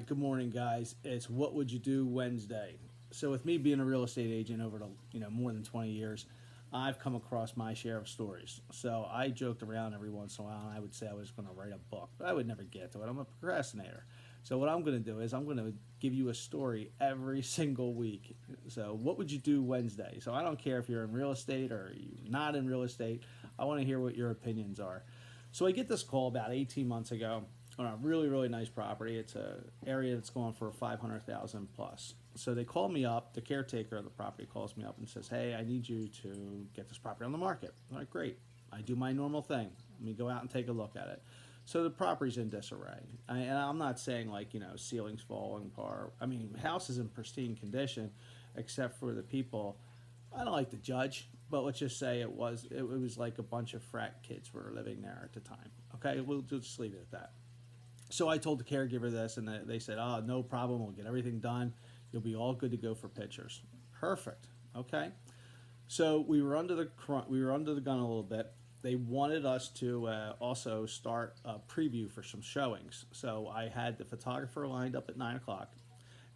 right, good morning, guys. It's What Would You Do Wednesday. So, with me being a real estate agent over more than 20 years, I've come across my share of stories. So, I joked around every once in a while, and I would say I was going to write a book, but I would never get to it. I'm a procrastinator. So, what I'm going to do is I'm going to give you a story every single week. So, what would you do Wednesday? So, I don't care if you're in real estate or you're not in real estate. I want to hear what your opinions are. So, I get this call about 18 months ago on a really, really nice property. It's a area that's going for 500,000 plus. So they call me up. The caretaker of the property calls me up and says, "Hey, I need you to get this property on the market." I'm like, "Great." I do my normal thing. Let me go out and take a look at it. So the property's in disarray, and I'm not saying like ceilings falling apart. I mean, house is in pristine condition, except for the people. I don't like to judge, but let's just say it was like a bunch of frat kids were living there at the time. Okay, we'll just leave it at that. So I told the caregiver this, and they said, "Oh, no problem. We'll get everything done. You'll be all good to go for pictures." Perfect. Okay. So we were under the gun a little bit. They wanted us to also start a preview for some showings. So I had the photographer lined up at 9 o'clock,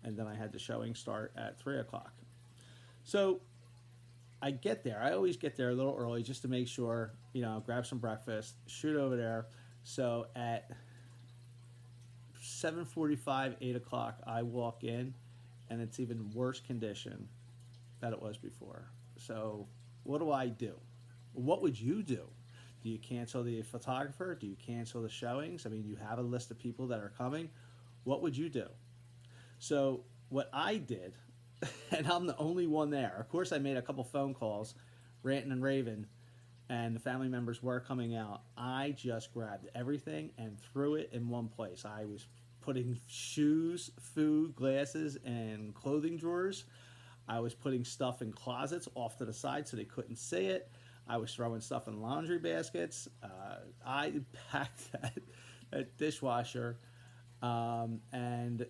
and then I had the showing start at 3 o'clock. So I get there. I always get there a little early just to make sure, grab some breakfast, shoot over there. So at 7:45, 8 o'clock, I walk in, and it's even worse condition than it was before. So, what do I do? What would you do? Do you cancel the photographer? Do you cancel the showings? I mean, you have a list of people that are coming. What would you do? So, what I did, and I'm the only one there. Of course, I made a couple phone calls, ranting and raving, and the family members were coming out. I just grabbed everything and threw it in one place. I was putting shoes, food, glasses, and clothing drawers. I was putting stuff in closets off to the side so they couldn't see it. I was throwing stuff in laundry baskets. I packed that dishwasher, and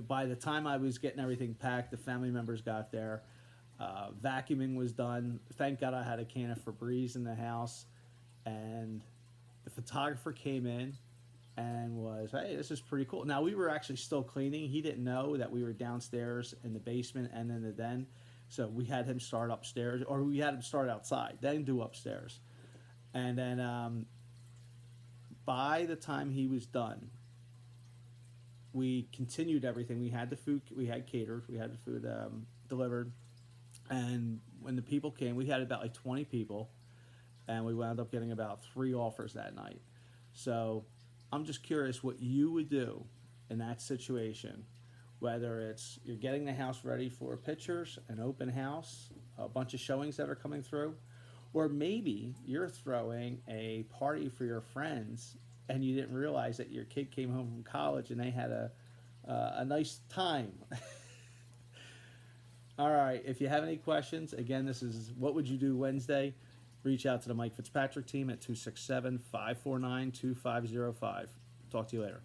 by the time I was getting everything packed, the family members got there. Vacuuming was done. Thank God I had a can of Febreze in the house, and the photographer came in and was, "Hey, this is pretty cool." Now we were actually still cleaning. He didn't know that we were downstairs in the basement and in the den, so we had him start upstairs, or we had him start outside, then do upstairs, and then by the time he was done, we continued everything. We had the food, we had catered, we had the food delivered. And when the people came, we had about like 20 people, and we wound up getting about 3 offers that night. So I'm just curious what you would do in that situation, whether it's you're getting the house ready for pictures, an open house, a bunch of showings that are coming through, or maybe you're throwing a party for your friends and you didn't realize that your kid came home from college and they had a nice time. All right, if you have any questions, again, this is What Would You Do Wednesday. Reach out to the Mike Fitzpatrick team at 267-549-2505. Talk to you later.